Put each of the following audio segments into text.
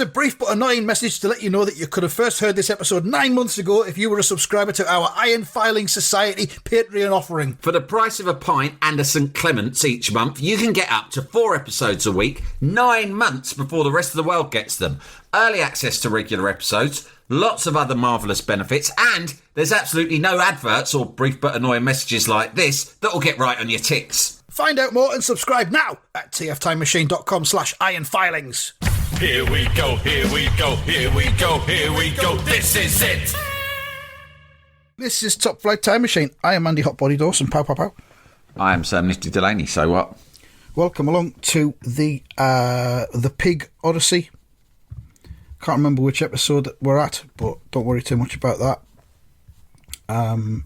Here's a brief but annoying message to let you know that you could have first heard this episode 9 months ago if you were a subscriber to our Iron Filing Society Patreon offering. For the price of a pint and a St Clement's each month, you can get up to 4 episodes a week, 9 months before the rest of the world gets them. Early access to regular episodes, lots of other marvellous benefits, and there's absolutely no adverts or brief but annoying messages like this that will get right on your ticks. Find out more and subscribe now at tftimemachine.com/ironfilings. Here we go, here we go, here we go, here we go, this is it! This is Top Flight Time Machine. I am Andy Hotbody Dawson. Pow, pow, pow. I am Sam Nifty Delaney, so what? Welcome along to the Pig Odyssey. Can't remember which episode we're at, but don't worry too much about that.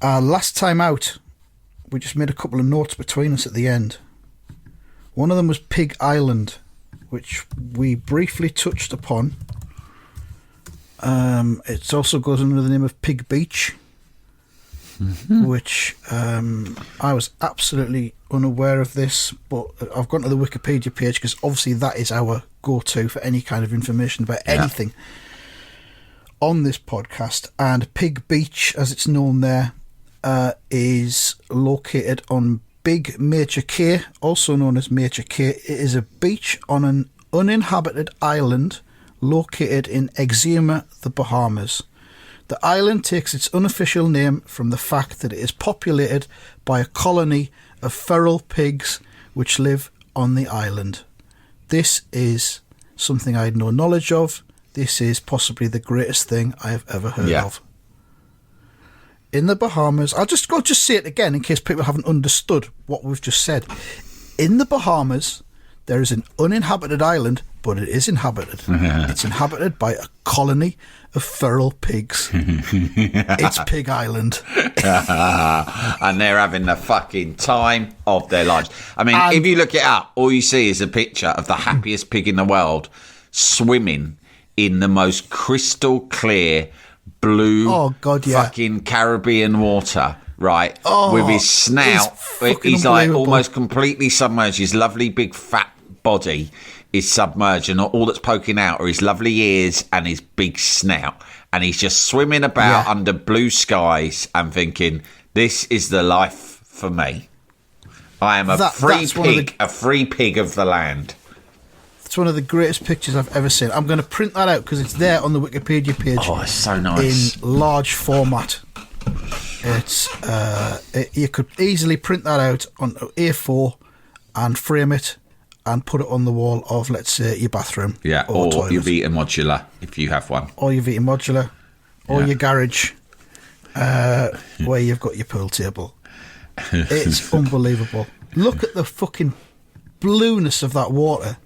Last time out, we just made a couple of notes between us at the end. One of them was Pig Island, which we briefly touched upon. It also goes under the name of Pig Beach, which I was absolutely unaware of this, but I've gone to the Wikipedia page because obviously that is our go-to for any kind of information about anything on this podcast. And Pig Beach, as it's known there, is located on Big Major Cay, also known as Major Cay. It is a beach on an uninhabited island located in Exuma, the Bahamas. The island takes its unofficial name from the fact that it is populated by a colony of feral pigs which live on the island. This is something I had no knowledge of. This is possibly the greatest thing I have ever heard of. In the Bahamas, I'll just say it again in case people haven't understood what we've just said. In the Bahamas, there is an uninhabited island, but it is inhabited. It's inhabited by a colony of feral pigs. It's Pig Island. And they're having the fucking time of their lives. I mean, if you look it up, all you see is a picture of the happiest pig in the world swimming in the most crystal clear blue fucking Caribbean water, right? With his snout. He's like almost completely submerged. His lovely big fat body is submerged, and all that's poking out are his lovely ears and his big snout. And he's just swimming about under blue skies and thinking, this is the life for me. I am a free pig of the land. It's one of the greatest pictures I've ever seen. I'm going to print that out because it's there on the Wikipedia page. Oh, it's so nice. In large format. It's you could easily print that out on A4 and frame it and put it on the wall of, let's say, your bathroom. Yeah, or your Vita Modular, if you have one. Or your Vita Modular. Or your garage, where you've got your pool table. It's unbelievable. Look at the fucking blueness of that water.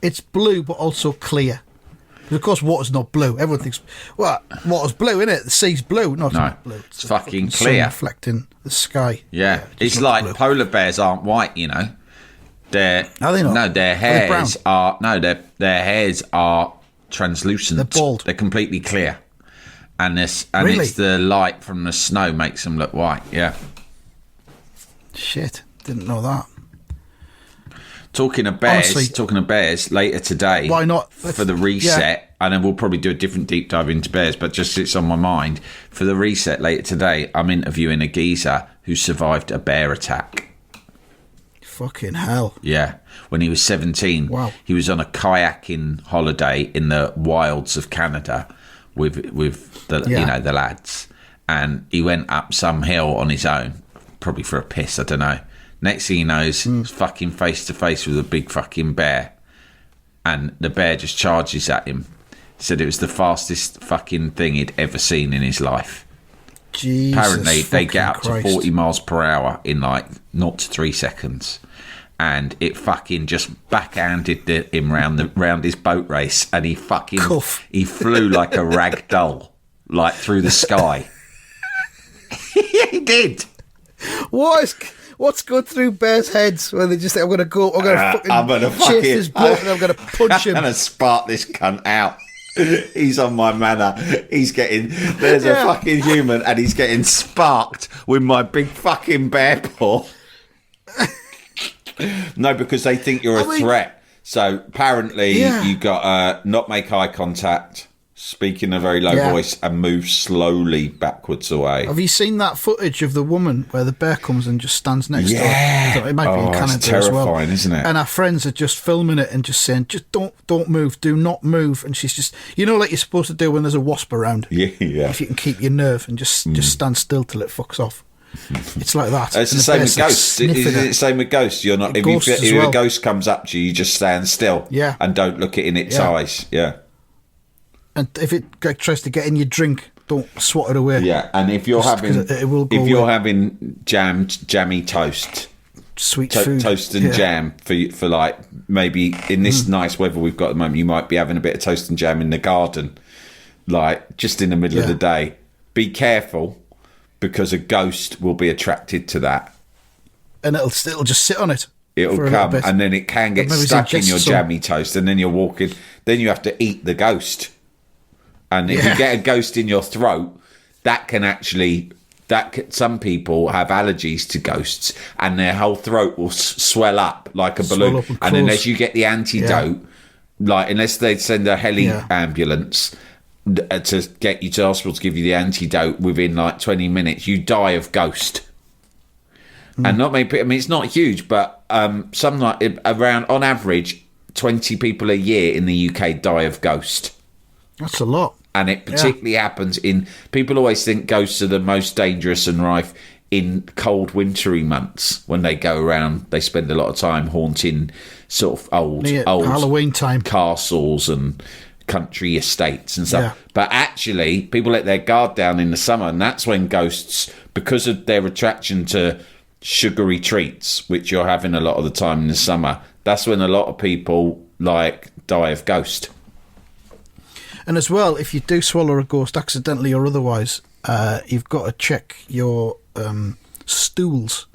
It's blue, but also clear. Because of course, water's not blue. Everyone thinks, well, water's blue, innit? The sea's blue. No, it's not blue. It's fucking clear. Sun reflecting the sky. Yeah, it's like blue. Polar bears aren't white, you know. Are they not? No, their hairs are their hairs are translucent. They're bald. They're completely clear, and it's the light from the snow makes them look white. Yeah. Shit, didn't know that. Talking of bears, later today. Why not? For the reset, and then we'll probably do a different deep dive into bears, but just it's on my mind. For the reset later today, I'm interviewing a geezer who survived a bear attack. Fucking hell. Yeah. When he was 17, he was on a kayaking holiday in the wilds of Canada with the the lads, and he went up some hill on his own, probably for a piss, I don't know. Next thing he knows, he's fucking face to face with a big fucking bear, and the bear just charges at him. Said it was the fastest fucking thing he'd ever seen in his life. Jesus, apparently they get up Christ. to 40 miles per hour in like 0 to 3 seconds, and it fucking just backhanded him round his boat race, and he fucking he flew like a rag doll, like through the sky. He did. What's going through bears' heads when they just think, I'm going to chase this bloke and I'm going to punch him. I'm going to spark this cunt out. He's on my manor. There's a fucking human and he's getting sparked with my big fucking bear paw. No, because they think you're a threat. So apparently you got to not make eye contact, speak in a very low voice, and move slowly backwards away. Have you seen that footage of the woman where the bear comes and just stands next to her? So it might be in Canada it's terrifying, as well, isn't it? And our friends are just filming it and just saying, just don't move, do not move. And she's just, like you're supposed to do when there's a wasp around. Yeah. If you can keep your nerve and just stand still till it fucks off. It's like that. It's the same with ghosts. Is it the same with ghosts? You're not. If a ghost comes up to you, you just stand still. Yeah. And don't look it in its eyes. Yeah. And if it tries to get in your drink, don't swat it away. Yeah. And if you're having jammy toast, sweet food, toast and jam for like maybe in this nice weather we've got at the moment, you might be having a bit of toast and jam in the garden, like just in the middle of the day. Be careful. Because a ghost will be attracted to that, and it'll just sit on it. It'll come, and then it can get stuck in your jammy toast, and then you're walking. Then you have to eat the ghost, and if you get a ghost in your throat, that can actually some people have allergies to ghosts, and their whole throat will swell up like a balloon. And unless you get the antidote, like unless they send a heli ambulance to get you to hospital to give you the antidote within like 20 minutes, you die of ghost. And not many people, I mean, it's not huge, but something like around, on average, 20 people a year in the UK die of ghost. That's a lot. And it particularly happens people always think ghosts are the most dangerous and rife in cold wintry months when they go around. They spend a lot of time haunting sort of old Halloween time castles and country estates and stuff. But actually people let their guard down in the summer, and that's when ghosts, because of their attraction to sugary treats, which you're having a lot of the time in the summer, that's when a lot of people like die of ghost. And as well, if you do swallow a ghost accidentally or otherwise, you've got to check your stools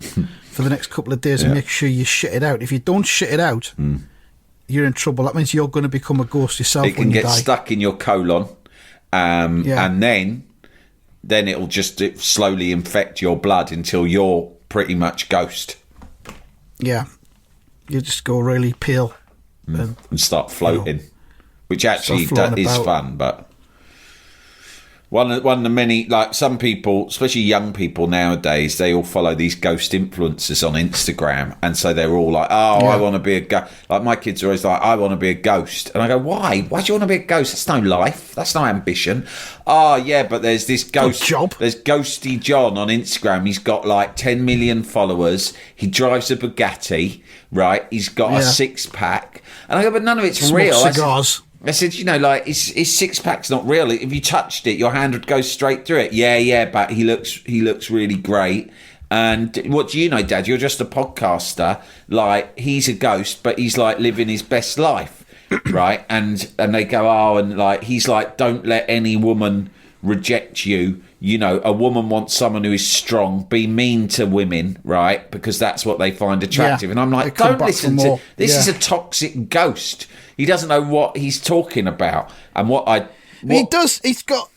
for the next couple of days and make sure you shit it out. If you don't shit it out, you're in trouble. That means you're going to become a ghost yourself. It can get stuck in your colon, and then it'll just slowly infect your blood until you're pretty much ghost. Yeah, you just go really pale and start floating, which actually is fun, but. One of the many, like some people, especially young people nowadays, they all follow these ghost influencers on Instagram, and so they're all like, I want to be a ghost. Like my kids are always like, I want to be a ghost. And I go, why? Why do you want to be a ghost? That's no life. That's no ambition. Oh, yeah, but there's this ghost. Good job. There's Ghosty John on Instagram. He's got like 10 million followers. He drives a Bugatti, right? He's got a six-pack. And I go, but none of it's real. Cigars. I said, his six-pack's not real. If you touched it, your hand would go straight through it. Yeah, but he looks really great. And what do you know, Dad? You're just a podcaster. Like, he's a ghost, but he's, like, living his best life, right? And they go, and, like, he's like, don't let any woman reject you. You know, a woman wants someone who is strong. Be mean to women, right? Because that's what they find attractive. And I'm like, don't listen to... This is a toxic ghost. He doesn't know what he's talking about. And he does. He's got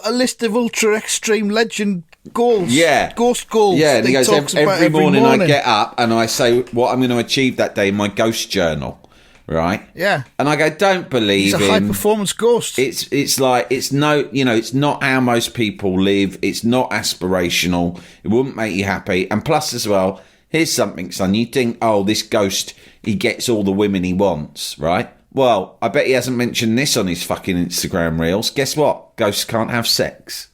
a list of ultra extreme legend goals. Yeah. Ghost goals. Yeah, and he goes, every morning I get up and I say what I'm going to achieve that day in my ghost journal. Right? Yeah. And I go, don't believe him. He's a high performance ghost. It's like, it's not how most people live. It's not aspirational. It wouldn't make you happy. And plus as well, here's something, son. You think, this ghost, he gets all the women he wants, right? Well, I bet he hasn't mentioned this on his fucking Instagram reels. Guess what? Ghosts can't have sex.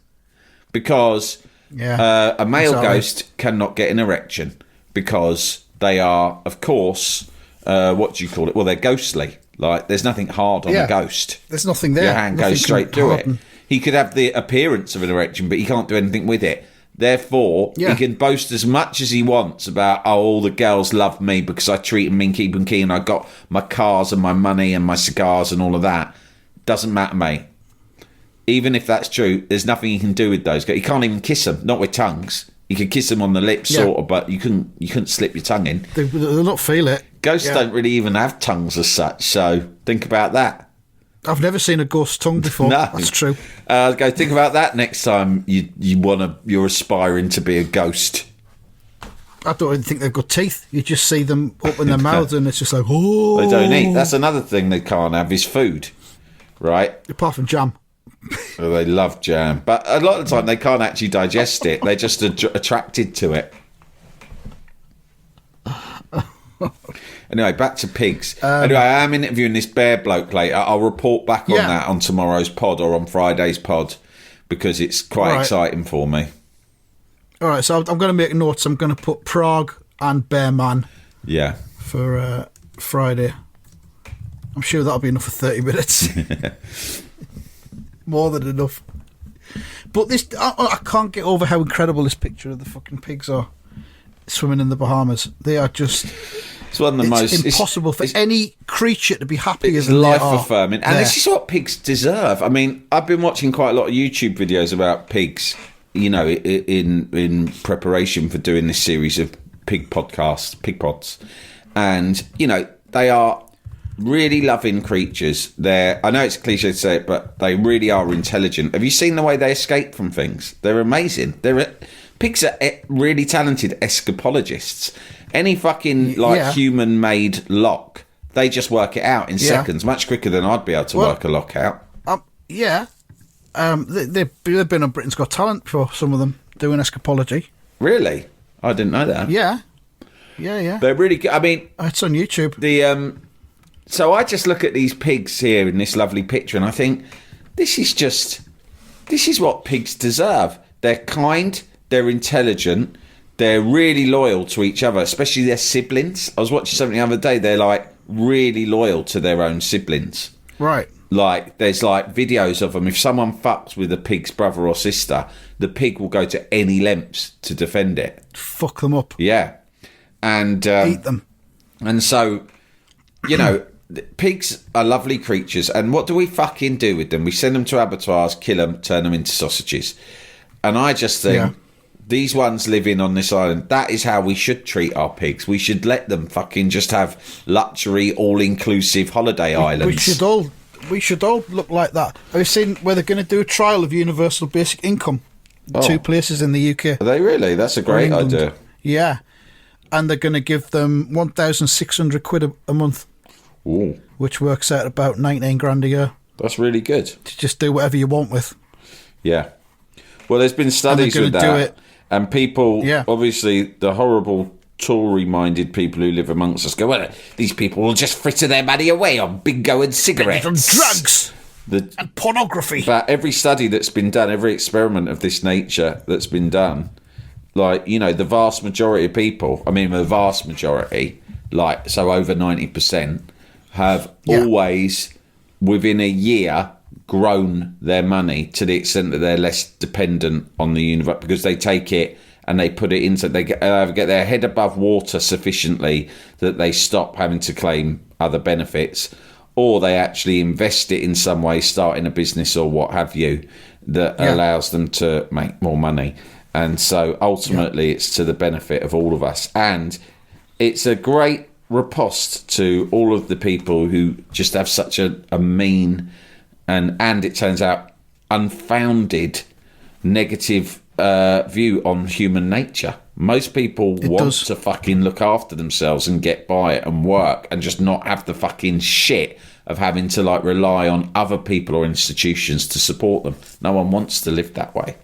Because a male ghost cannot get an erection. Because they are, of course, what do you call it? Well, they're ghostly. Like, there's nothing hard on a ghost. There's nothing there. Your hand goes straight through it. He could have the appearance of an erection, but he can't do anything with it. Therefore, he can boast as much as he wants about, all the girls love me because I treat them and keep them keen. I got my cars and my money and my cigars and all of that. Doesn't matter, mate. Even if that's true, there's nothing you can do with those guys. You can't even kiss them, not with tongues. You can kiss them on the lips, sort of, but you couldn't slip your tongue in. They'll not feel it. Ghosts don't really even have tongues as such, so think about that. I've never seen a ghost tongue before. No. That's true. Go think about that next time you're aspiring to be a ghost. I don't even think they've got teeth. You just see them open their mouths and it's just like, oh. They don't eat. That's another thing they can't have is food, right? Apart from jam. Well, they love jam. But a lot of the time they can't actually digest it. They're just attracted to it. Anyway, back to pigs. Anyway, I am interviewing this bear bloke later. I'll report back on that on tomorrow's pod or on Friday's pod because it's quite exciting for me. All right, so I'm going to make notes. I'm going to put Prague and Bear Man. Yeah. For Friday. I'm sure that'll be enough for 30 minutes. More than enough. But this, I can't get over how incredible this picture of the fucking pigs are swimming in the Bahamas. They are just... It's one of the most... It's impossible for any creature to be happier it's than they are. It's life-affirming. And this is what pigs deserve. I mean, I've been watching quite a lot of YouTube videos about pigs, you know, in preparation for doing this series of pig podcasts, pig pods. And, you know, they are really loving creatures. I know it's a cliche to say it, but they really are intelligent. Have you seen the way they escape from things? They're amazing. Pigs are really talented escapologists. Any fucking human-made lock, they just work it out in seconds, much quicker than I'd be able to work a lock out. They've been on Britain's Got Talent for some of them doing escapology. Really? I didn't know that. Yeah. They're really good. I mean, it's on YouTube. So I just look at these pigs here in this lovely picture, and I think this is what pigs deserve. They're kind. They're intelligent. They're really loyal to each other, especially their siblings. I was watching something the other day. They're like really loyal to their own siblings. Right. Like there's like videos of them. If someone fucks with a pig's brother or sister, the pig will go to any lengths to defend it. Fuck them up. Yeah. And eat them. And so, you know, pigs are lovely creatures. And what do we fucking do with them? We send them to abattoirs, kill them, turn them into sausages. And I just think... These ones living on this island, that is how we should treat our pigs. We should let them fucking just have luxury, all-inclusive holiday islands. We should all look like that. Have you seen where they're going to do a trial of universal basic income? Two places in the UK. Are they really? That's a great idea. Yeah. And they're going to give them 1,600 quid a month. Ooh. Which works out about 19 grand a year. That's really good. To just do whatever you want with. Yeah. Well, there's been studies with that. And people, obviously, the horrible Tory-minded people who live amongst us go, well, these people will just fritter their money away on bingo and cigarettes. And drugs and pornography. But every study that's been done, every experiment of this nature that's been done, like, you know, the vast majority of people, I mean, the vast majority, like, so over 90%, have always, within a year... grown their money to the extent that they're less dependent on the universe because they take it and they put it into they get their head above water sufficiently that they stop having to claim other benefits, or they actually invest it in some way, starting a business or what have you, that allows them to make more money. And so ultimately it's to the benefit of all of us, and it's a great riposte to all of the people who just have such a mean and it turns out unfounded negative view on human nature. Most people want to fucking look after themselves and get by and work and just not have the fucking shit of having to like rely on other people or institutions to support them. No one wants to live that way.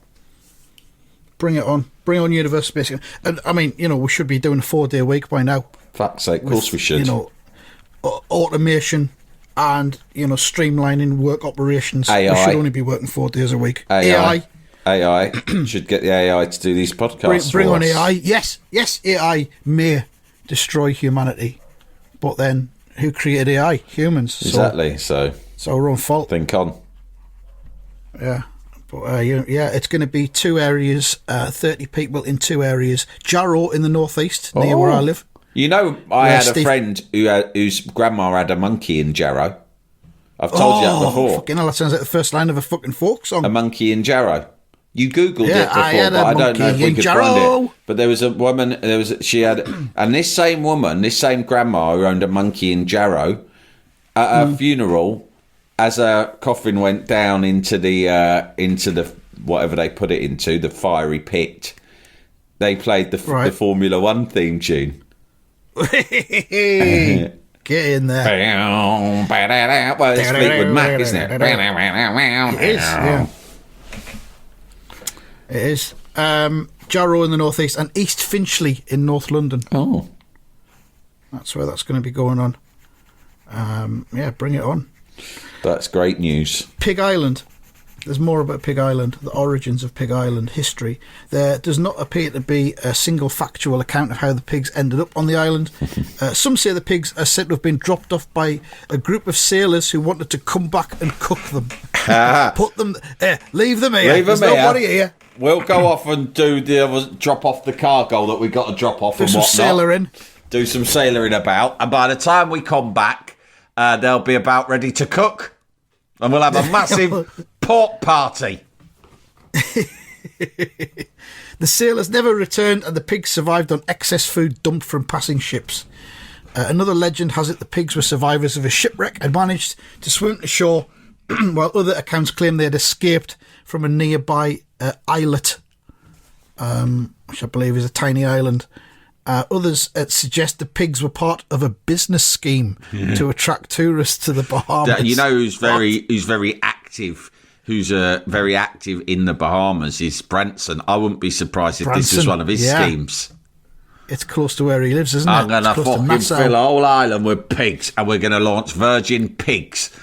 Bring it on. Bring on universal basic. And I mean, you know, we should be doing a 4-day week by now. Fuck's sake, of course we should. You know, automation and, you know, streamlining work operations. AI. We should only be working 4 days a week. AI should get the AI to do these podcasts. Bring on AI. Yes, AI may destroy humanity, but then who created AI? Humans. Exactly. So it's our own fault. Think on. Yeah. But it's going to be 2 areas, 30 people in 2 areas. Jarrow in the northeast, near where I live. You know, I had a friend whose grandma had a monkey in Jarrow. I've told you that before. Fucking hell, that sounds like the first line of a fucking folk song. A monkey in Jarrow. You Googled it before, but I don't know if we could find it. But there was a woman, and this same woman, this same grandma who owned a monkey in Jarrow, at her funeral, as her coffin went down into the whatever they put it into, the fiery pit, they played the Formula One theme tune. Get in there. Well, it's Fleetwood Mac, isn't it? It is, yeah. It is. Jarrow in the northeast and East Finchley in North London. Oh. That's where that's going to be going on. Yeah, bring it on. That's great news. Pig Island. There's more about Pig Island, the origins of Pig Island history. There does not appear to be a single factual account of how the pigs ended up on the island. Some say the pigs are said to have been dropped off by a group of sailors who wanted to come back and cook them. Put them... leave them here. There's nobody here. We'll go off and do drop off the cargo that we got to drop off and whatnot. Do some sailoring about. And by the time we come back, they'll be about ready to cook. And we'll have a massive pork party. The sailors never returned and the pigs survived on excess food dumped from passing ships. Another legend has it the pigs were survivors of a shipwreck and managed to swim to shore, while other accounts claim they had escaped from a nearby islet, which I believe is a tiny island. Others suggest the pigs were part of a business scheme to attract tourists to the Bahamas. You know who's very active? Who's very active in the Bahamas is Branson. I wouldn't be surprised if this was one of his schemes. It's close to where he lives, isn't it? I'm going to fucking fill a whole island with pigs, and we're going to launch Virgin Pigs.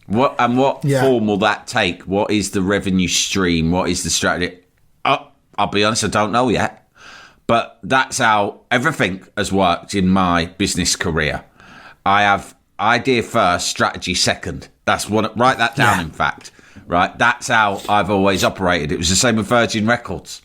What form will that take? What is the revenue stream? What is the strategy? I'll be honest, I don't know yet. But that's how everything has worked in my business career. I have idea first, strategy second. That's what. Write that down. In fact, right. That's how I've always operated. It was the same with Virgin Records,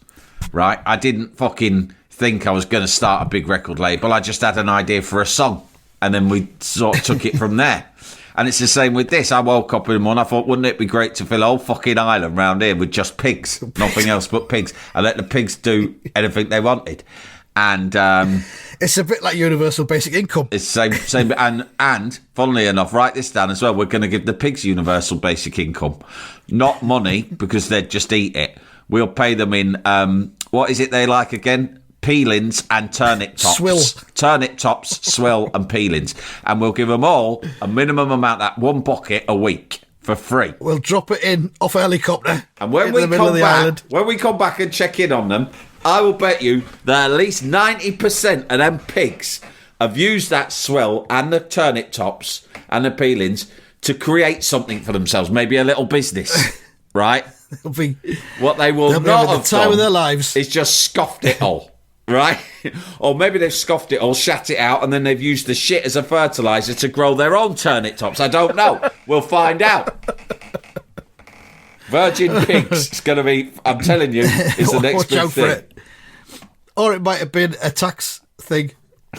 right? I didn't fucking think I was going to start a big record label. I just had an idea for a song, and then we sort of took it from there. And it's the same with this. I woke up in the morning, I thought, wouldn't it be great to fill a whole fucking island round here with just pigs, nothing else but pigs, and let the pigs do anything they wanted. And it's a bit like universal basic income. It's the same. And funnily enough, write this down as well. We're going to give the pigs universal basic income, not money because they'd just eat it. We'll pay them in what is it they like again? Peelings and turnip tops. Swill. Turnip tops, swill and peelings. And we'll give them all a minimum amount, that one bucket a week for free. We'll drop it in off a helicopter. And when we come back and check in on them, I will bet you that at least 90% of them pigs have used that swill and the turnip tops and the peelings to create something for themselves, maybe a little business, right? What they will not have done of their lives is just scoffed it all. Right? Or maybe they've scoffed it all, shat it out, and then they've used the shit as a fertiliser to grow their own turnip tops. I don't know. We'll find out. Virgin Pigs. It's going to be, I'm telling you, it's the next big thing. It. Or it might have been a tax thing.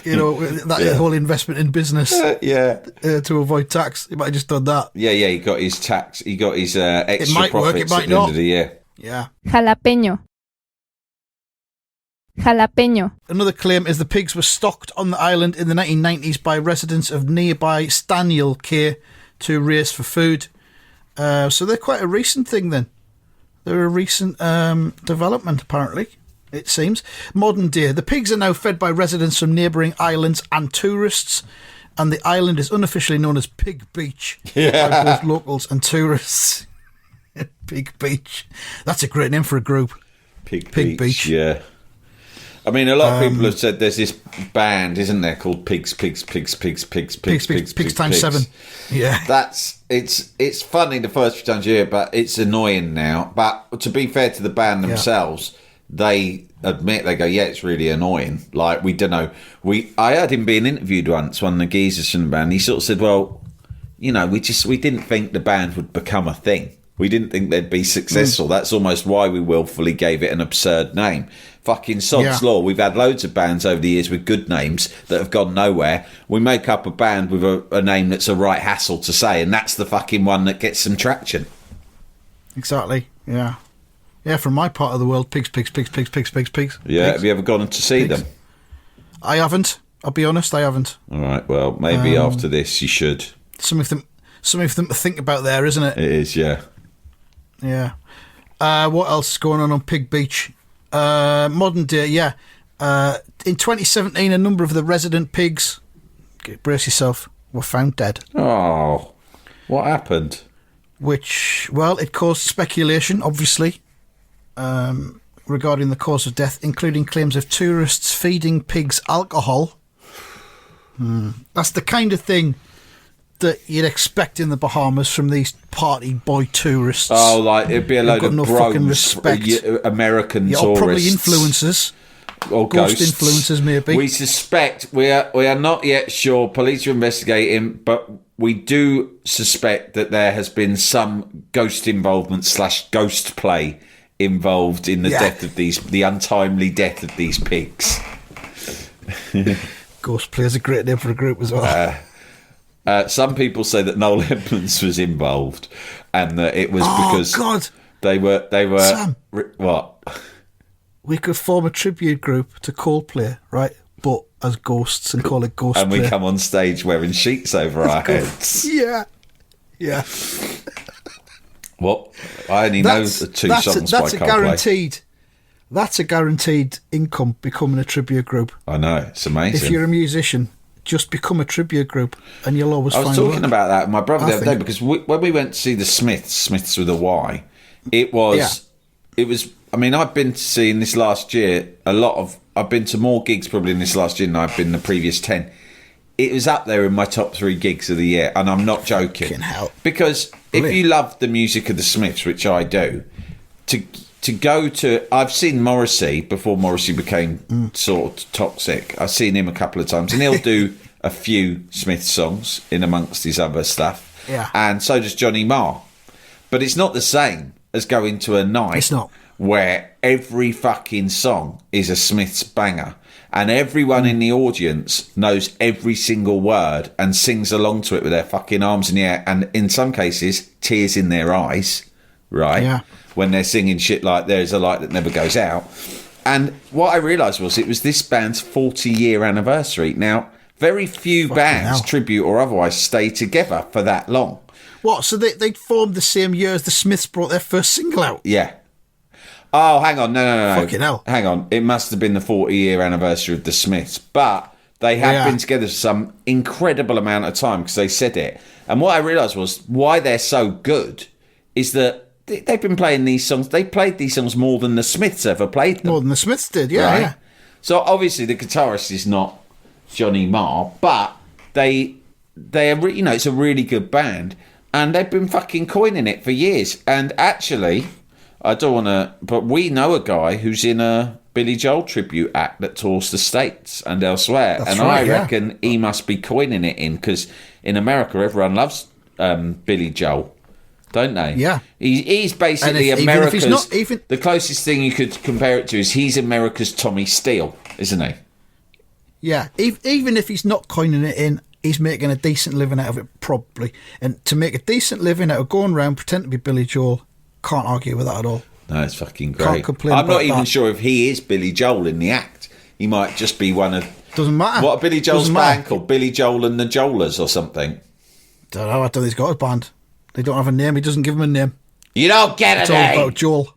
You know, that whole investment in business. To avoid tax. He might have just done that. Yeah, he got his tax. He got his extra it might profits work, it might at the end of the year. Yeah. Jalapeño. Another claim is the pigs were stocked on the island in the 1990s by residents of nearby Staniel Cay to raise for food. So they're quite a recent thing then. They're a recent development, apparently, it seems. Modern day. The pigs are now fed by residents from neighbouring islands and tourists, and the island is unofficially known as Pig Beach by both locals and tourists. Pig Beach. That's a great name for a group. Pig Beach. Yeah. I mean, a lot of people have said there's this band, isn't there, called Pigs times 7. Yeah. It's funny the first few times you hear it, but it's annoying now. But to be fair to the band themselves, they admit, they go, yeah, it's really annoying. Like, we don't know. I heard him being interviewed once, one of the geezers from the band. He sort of said, well, you know, we didn't think the band would become a thing. We didn't think they'd be successful. That's almost why we willfully gave it an absurd name. Fucking sod's law. We've had loads of bands over the years with good names that have gone nowhere. We make up a band with a name that's a right hassle to say, and that's the fucking one that gets some traction. Exactly, yeah. Yeah, from my part of the world, pigs. Yeah, pigs. Have you ever gone to see them? I haven't. I'll be honest, I haven't. All right, well, maybe after this you should. Some of them to think about there, isn't it? It is, yeah. Yeah. What else is going on Pig Beach? Modern day, yeah. In 2017, a number of the resident pigs, brace yourself, were found dead. Oh, what happened? Which, well, it caused speculation, obviously, regarding the cause of death, including claims of tourists feeding pigs alcohol. That's the kind of thing that you'd expect in the Bahamas from these party boy tourists. Oh, like it'd be a load of no fucking respect. American Yeah, tourists. or probably influencers. Or Ghost ghosts. influencers, maybe. We suspect, we are not yet sure, police are investigating, but we do suspect that there has been some ghost involvement / ghost play involved in the death of the untimely death of these pigs. Ghost play is a great name for a group as well. Some people say that Noel Edmonds was involved, and that it was because God. they were Sam. What? We could form a tribute group to Coldplay, right? But as ghosts and call it Ghost And we Play. come on stage wearing sheets over our heads. Yeah. Yeah. What? I only know the two songs by That's a Coldplay. guaranteed. That's a guaranteed income, becoming a tribute group. I know, it's amazing. If you're a musician, just become a tribute group and you'll always find I was talking work. about that with my brother the other day think. because when we went to see the Smiths with a Y, it was, I mean, I've been to seeing this last year I've been to more gigs probably in this last year than I've been the previous 10. It was up there in my top 3 gigs of the year, and I'm not joking. Fucking hell. Because if you love the music of the Smiths, which I do, to go to... I've seen Morrissey before Morrissey became sort of toxic. I've seen him a couple of times, and he'll do a few Smiths songs in amongst his other stuff. Yeah. And so does Johnny Marr. But it's not the same as going to a night... It's not. Where every fucking song is a Smiths banger and everyone in the audience knows every single word and sings along to it with their fucking arms in the air and in some cases tears in their eyes, right? Yeah. When they're singing shit like There's a Light That Never Goes Out. And what I realised was it was this band's 40-year anniversary. Now, very few bands, tribute or otherwise, stay together for that long. What, so they formed the same year as the Smiths brought their first single out? Yeah. Oh, hang on. No. Fucking hell. Hang on. It must have been the 40-year anniversary of the Smiths. But they have been together for some incredible amount of time because they said it. And what I realised was why they're so good is that they've been playing these songs. They played these songs more than the Smiths ever played them. More than the Smiths did, yeah. So obviously the guitarist is not Johnny Marr, but they're it's a really good band. And they've been fucking coining it for years. And actually... I don't want to... But we know a guy who's in a Billy Joel tribute act that tours the States and elsewhere. That's and right, I reckon he must be coining it in because in America, everyone loves Billy Joel, don't they? Yeah. He's basically America's... The closest thing you could compare it to is he's America's Tommy Steele, isn't he? Yeah. Even if he's not coining it in, he's making a decent living out of it, probably. And to make a decent living out of going around, pretend to be Billy Joel... Can't argue with that at all. No, it's fucking great. Can't complain I'm not about even that. sure if he is Billy Joel in the act. He might just be one of... Doesn't matter. What, Billy Joel's Doesn't band matter. called? Billy Joel and the Joelers or something? Don't know. I don't think he's got a band. They don't have a name. He doesn't give them a name. You don't get It's it, all eh? about Joel.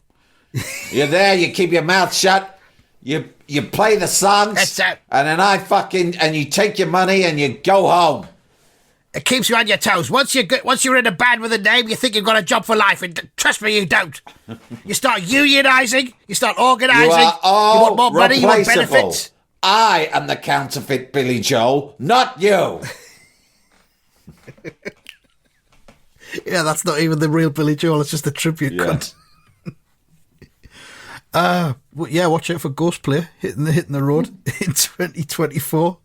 You're there, you keep your mouth shut, you play the songs, That's it. and then and you take your money and you go home. It keeps you on your toes. Once you're in a band with a name, you think you've got a job for life. And trust me, you don't. You start unionising. You start organising. You are all you want more money. You want replaceable. benefits. I am the counterfeit Billy Joel, not you. Yeah, that's not even the real Billy Joel. It's just a tribute cunt. Yeah, watch out for Ghost Play hitting the road in 2024.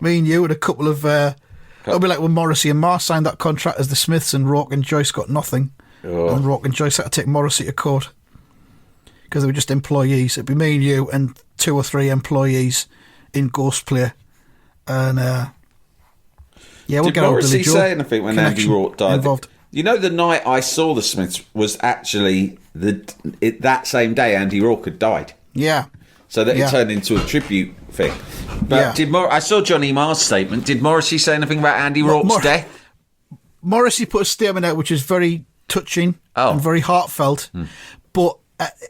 Me and you and a couple of... it'll be like when Morrissey and Marr signed that contract as the Smiths and Rourke and Joyce got nothing. Oh. And Rourke and Joyce had to take Morrissey to court because they were just employees. It'd be me and you and 2 or 3 employees in Ghost Play. And we'll Did get on Morrissey Billy Joel. say anything when Andy Connection Rourke died? involved. You know, the night I saw the Smiths was actually that same day Andy Rourke had died. Yeah. So that it turned into a tribute thing. But I saw Johnny Marr's statement. Did Morrissey say anything about Andy Rourke's death? Morrissey put a statement out which is very touching and very heartfelt, but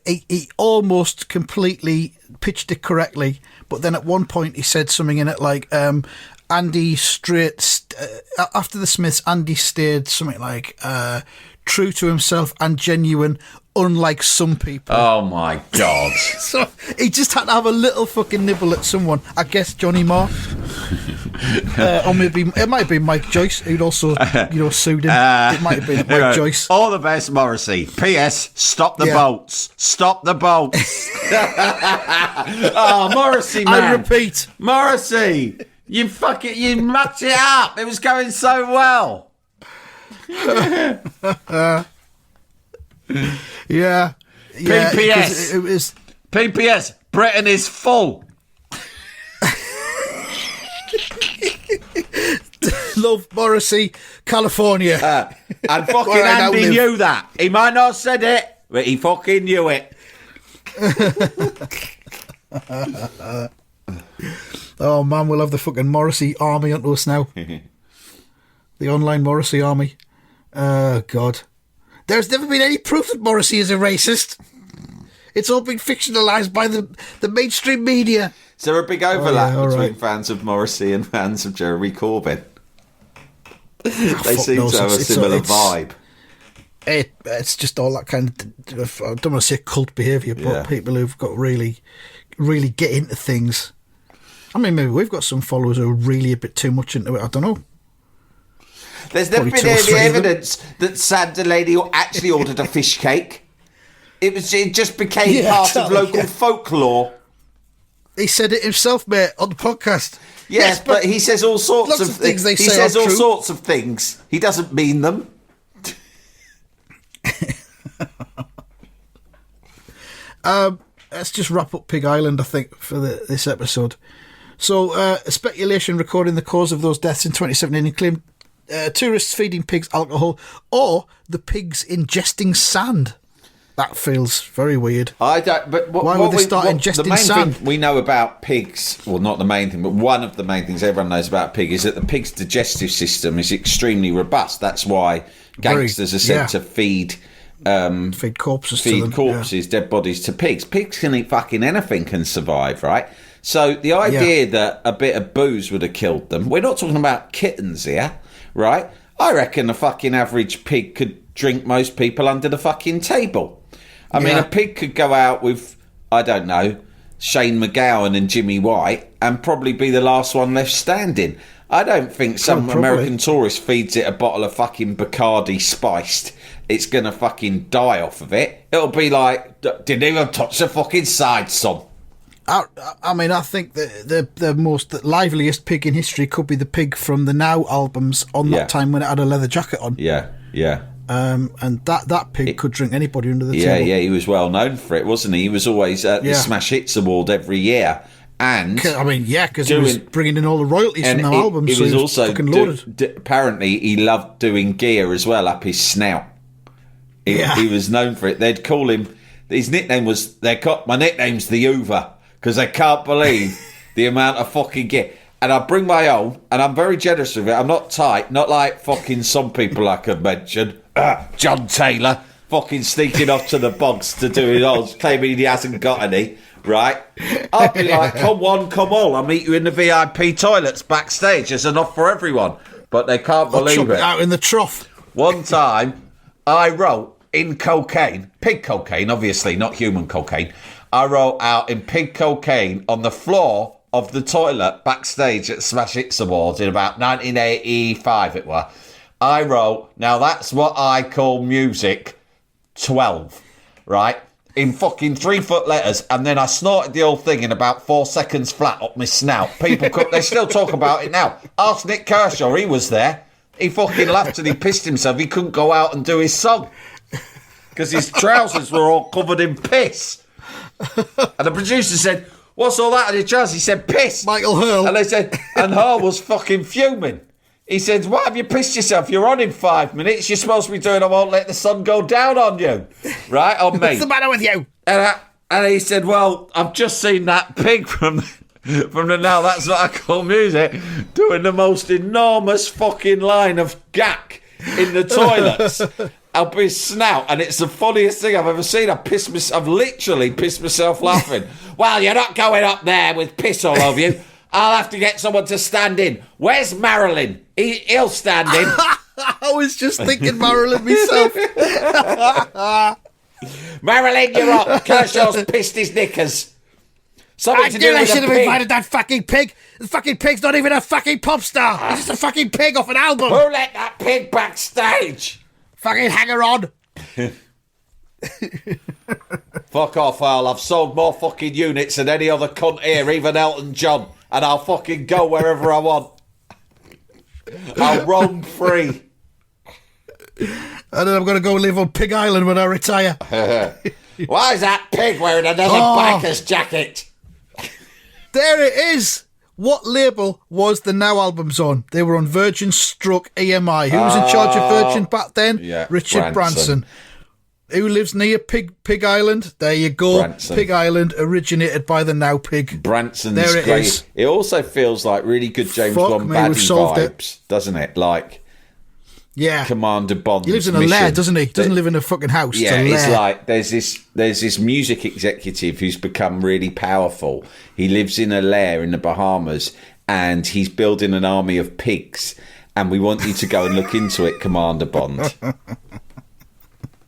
he almost completely pitched it correctly, but then at one point he said something in it like, Andy after the Smiths, Andy stayed something like, true to himself and genuine, unlike some people. Oh my God. So he just had to have a little fucking nibble at someone. I guess Johnny Marr. Or maybe it might have been Mike Joyce, who'd also sued him. It might have been Mike Joyce. All the best, Morrissey. P.S. Stop the boats. Stop the boats. Oh, Morrissey, man. I repeat. Morrissey, you mucked it up. It was going so well. Yeah. PPS. It was PPS. Britain is full. Love, Morrissey, California. And fucking Andy knew that. He might not have said it, but he fucking knew it. Oh man, we'll have the fucking Morrissey army onto us now. The online Morrissey army. Oh God. There's never been any proof that Morrissey is a racist. It's all been fictionalised by the mainstream media. Is there a big overlap between right. fans of Morrissey and fans of Jeremy Corbyn? They seem knows. to have a similar vibe. It's just all that kind of, I don't want to say cult behaviour, but people who've got really, really get into things. I mean, maybe we've got some followers who are really a bit too much into it. I don't know. There's never been any evidence that Santa Lady actually ordered a fish cake. It just became part of local folklore. He said it himself, mate, on the podcast. Yes, but he says all sorts of things. He says all sorts of things. He doesn't mean them. Let's just wrap up Pig Island, I think, for this episode. So, speculation recording the cause of those deaths in 2017 claimed tourists feeding pigs alcohol or the pigs ingesting sand. That feels very weird. I don't. But why would they start ingesting the main sand? thing we know about pigs, well, not the main thing, but one of the main things everyone knows about a pig is that the pig's digestive system is extremely robust. That's why gangsters are said to feed corpses, dead bodies to pigs. Pigs can eat fucking anything and survive, right? So the idea that a bit of booze would have killed them. We're not talking about kittens here, right? I reckon a fucking average pig could drink most people under the fucking table. I mean, a pig could go out with, I don't know, Shane McGowan and Jimmy White and probably be the last one left standing. I don't think some American tourist feeds it a bottle of fucking Bacardi spiced. It's going to fucking die off of it. It'll be like, didn't even touch the fucking side, son. I mean, I think the liveliest pig in history could be the pig from the Now albums on that time when it had a leather jacket on. Yeah. And that pig could drink anybody under the table. Yeah, he was well known for it, wasn't he? He was always at the Smash Hits Award every year. And because he was bringing in all the royalties from the albums. He was also fucking loaded. Apparently, he loved doing gear as well up his snout. He was known for it. They'd call him. His nickname was. My nickname's the Hoover because they can't believe the amount of fucking gear. And I bring my own, and I'm very generous with it. I'm not tight, not like fucking some people I could mention. John Taylor, fucking sneaking off to the bogs to do it all, claiming he hasn't got any, right? I'll be like, come on, I'll meet you in the VIP toilets backstage. There's enough for everyone. But they can't believe it. Out in the trough. One time, I wrote in cocaine, pig cocaine, obviously, not human cocaine. I wrote out in pig cocaine on the floor of the toilet backstage at Smash Hits Awards in about 1985 it were. I wrote, now that's what I call music 12, right? In fucking 3-foot letters, and then I snorted the whole thing in about 4 seconds flat up my snout. People they still talk about it now. Ask Nick Kershaw, he was there. He fucking laughed and he pissed himself. He couldn't go out and do his song because his trousers were all covered in piss. And the producer said, what's all that on your trousers? He said, piss. Michael Hurl. And they said, and Hurl was fucking fuming. He said, why have you pissed yourself? You're on in 5 minutes. You're supposed to be doing I Won't Let the Sun Go Down on you. Right, on me. What's the matter with you? And he said, well, I've just seen that pig from the Now That's What I Call Music doing the most enormous fucking line of gack in the toilets up his snout, and it's the funniest thing I've ever seen. I've literally pissed myself laughing. Well, you're not going up there with piss all over you. I'll have to get someone to stand in. Where's Marilyn? He'll stand in. I was just thinking Marilyn myself. Marilyn, you're up. Kershaw's pissed his knickers. Something to do with I should a have pig. invited that fucking pig. The fucking pig's not even a fucking pop star. He's just a fucking pig off an album. Who let that pig backstage? Fucking hanger on. Fuck off, Al. I've sold more fucking units than any other cunt here, even Elton John, and I'll fucking go wherever I want. I'll roam free. And then I'm going to go live on Pig Island when I retire. Why is that pig wearing another biker's jacket? There it is. What label was the Now albums on? They were on Virgin Stroke EMI. Who was in charge of Virgin back then? Yeah, Richard Branson. Who lives near Pig Island? There you go. Branson. Pig Island, originated by the Now Pig. Branson's there it great. is. It also feels like really good James Bond we've baddie solved vibes, doesn't it? Like Yeah. Commander Bond. He lives in a lair, doesn't he? Doesn't live in a fucking house. Yeah, it's it's like there's this music executive who's become really powerful. He lives in a lair in the Bahamas, and he's building an army of pigs. And we want you to go and look into it, Commander Bond.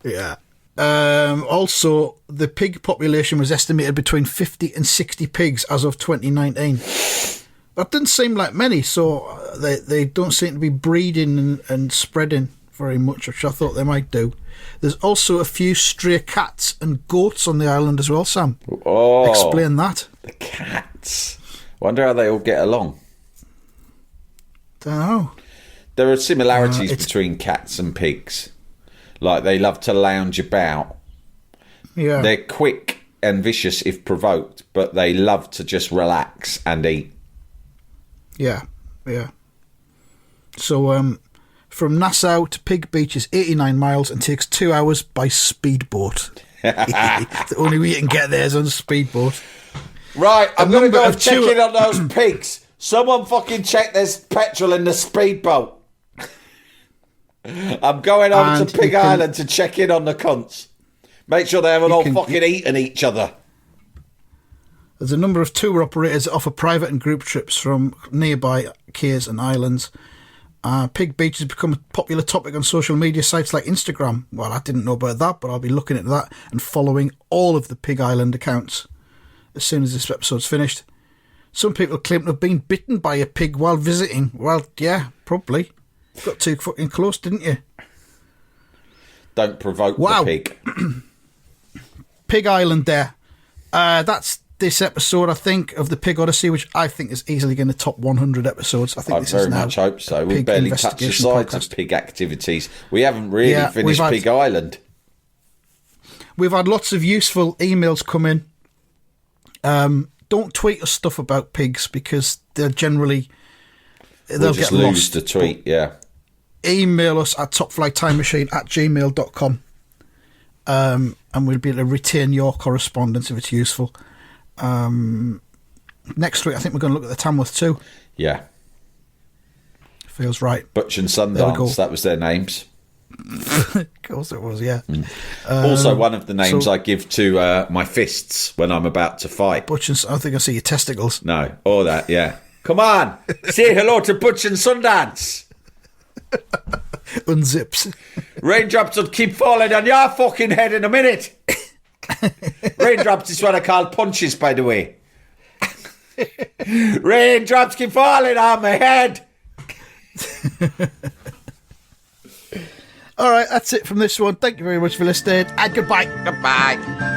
Yeah. Also, the pig population was estimated between 50 and 60 pigs as of 2019. That didn't seem like many, so they don't seem to be breeding and spreading very much, which I thought they might do. There's also a few stray cats and goats on the island as well, Sam. Oh, explain that. The cats. Wonder how they all get along. Don't know. There are similarities between cats and pigs. Like, they love to lounge about. Yeah. They're quick and vicious if provoked, but they love to just relax and eat. Yeah, yeah. So, from Nassau to Pig Beach is 89 miles and takes 2 hours by speedboat. The only way you can get there is on a speedboat. Right, I'm going to go and check two- in on those pigs. Someone fucking check there's petrol in the speedboat. I'm going over And to Pig Island to check in on the cunts. Make sure they haven't all fucking eaten each other. There's a number of tour operators that offer private and group trips from nearby cays and islands. Pig Beach has become a popular topic on social media sites like Instagram. Well, I didn't know about that, but I'll be looking at that and following all of the Pig Island accounts as soon as this episode's finished. Some people claim to have been bitten by a pig while visiting. Well, yeah, probably. Got too fucking close, didn't you? Don't provoke the pig. Pig Island there. That's this episode, I think, of the Pig Odyssey, which I think is easily going to top 100 episodes. I think I this very is now much hope so. We Pig barely touched the Investigation sides podcast. of pig activities. We haven't really finished Pig Island. We've had lots of useful emails come in. Don't tweet us stuff about pigs because they'll just get lose lost. the tweet, yeah. Email us at topflighttimemachine@gmail.com, and we'll be able to retain your correspondence if it's useful. Next week, I think we're going to look at the Tamworth too. Yeah. Feels right. Butch and Sundance, that was their names. Of course it was, yeah. Also, one of the names I give to my fists when I'm about to fight. Butch and I think I see your testicles. No, or that, yeah. Come on, say hello to Butch and Sundance. Unzips. Raindrops will keep falling on your fucking head in a minute. Raindrops is what I call punches, by the way. Raindrops keep falling on my head. All right, that's it from this one. Thank you very much for listening, and goodbye. Goodbye.